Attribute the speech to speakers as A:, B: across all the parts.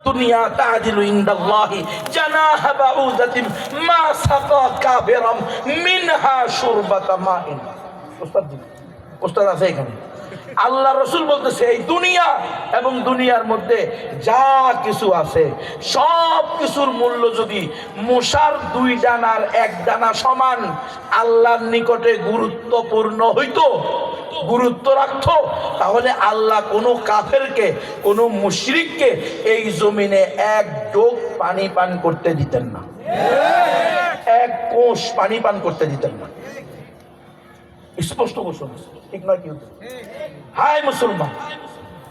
A: দুনিয়া তাজিলু ইনদাল্লাহি জানাহা বাউযাতিন মা সাকা কাফিরাম মিনহা শুরবাতা মাইন। ওস্তাদ আছে এখানে। আল্লাহ রসুল বলতেছে এই দুনিয়া এবং দুনিয়ার মধ্যে যা কিছু আছে সব কিছুর মূল্য যদি মশার 2 ডানার 1 ডানা সমান আল্লাহর নিকটে গুরুত্বপূর্ণ হইতো, গুরুত্ব রাখতো, তাহলে আল্লাহ কোনো কাফেরকে কোনো মুশরিককে এই জমিনে 1 ডোক পানি পান করতে দিতেন না, 1 কোষ পানি পান করতে দিতেন না। স্পষ্ট ঘোষণা, ঠিক নয়? কি হায় মুসলমান,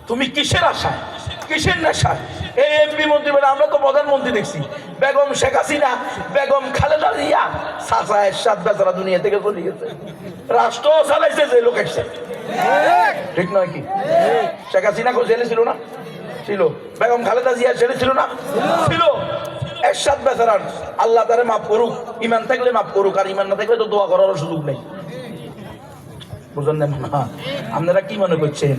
A: তুমি কিসের আশায়, কিসের নেশায় এই এমপি মন্ত্রী বলে? আমরা তো প্রধানমন্ত্রী দেখছি, বেগম শেখ হাসিনা, বেগম খালেদা জিয়া, চাচা এরশাদ বেচারা দুনিয়া থেকে চলে গেছে, রাষ্ট্র চালাইছে যে লোক এসছে, ঠিক নয়? কি শেখ হাসিনা জেলে ছিল না? ছিল। বেগম খালেদা জিয়া জেলে ছিল না? ছিল। এরশাদ বেচারার আল্লাহ তারে মাফ করুক, ইমান থাকলে মাফ করুক, আর ইমান না থাকলে তো দোয়া করার সুযোগ নেই। বুঝলেন না? আপনারা কি মনে করছেন?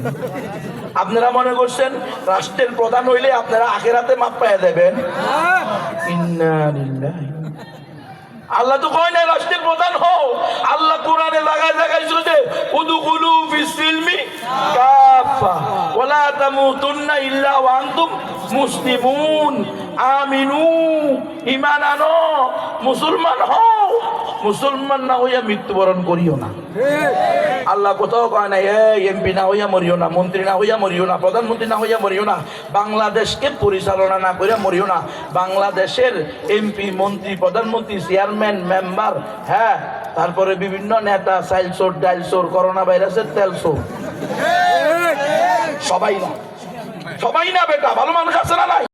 A: আপনারা মনে করছেন রাষ্ট্রের প্রধান হইলে আপনারা আখিরাতে মাপ পাইয়া দেবেন? ইন্না লিল্লাহি। আল্লাহ তো কয় না রাষ্ট্রের প্রধান হও। আল্লাহ কোরআনে লাগায় লাগাইছিল যে উদখুলু ফিস সিলমি কাফা ওয়ালা তামুতুন্না ইল্লা ওয়া আনতুম মুসলিমুন। আমিনু, ঈমান আনো, মুসলমান হও, মুসলমান না হইয়া মৃত্যুবরণ করিও না। আল্লাহ কোথাও কয় না এই এমপি না হইয়া মরিও না, মন্ত্রী না হইয়া মরিও না, প্রধানমন্ত্রী না হইয়া মরিও না, বাংলাদেশকে পরিচালনা না করিয়া মরিও না। বাংলাদেশের এমপি, মন্ত্রী, প্রধানমন্ত্রী, চেয়ারম্যান, মেম্বার, হ্যাঁ, তারপরে বিভিন্ন নেতা, চাইলচোর, ডাইলচোর, করোনা ভাইরাসের তেলচোর, সবাই না, সবাই না বেটা, ভালো মানুষ আছে না নাই?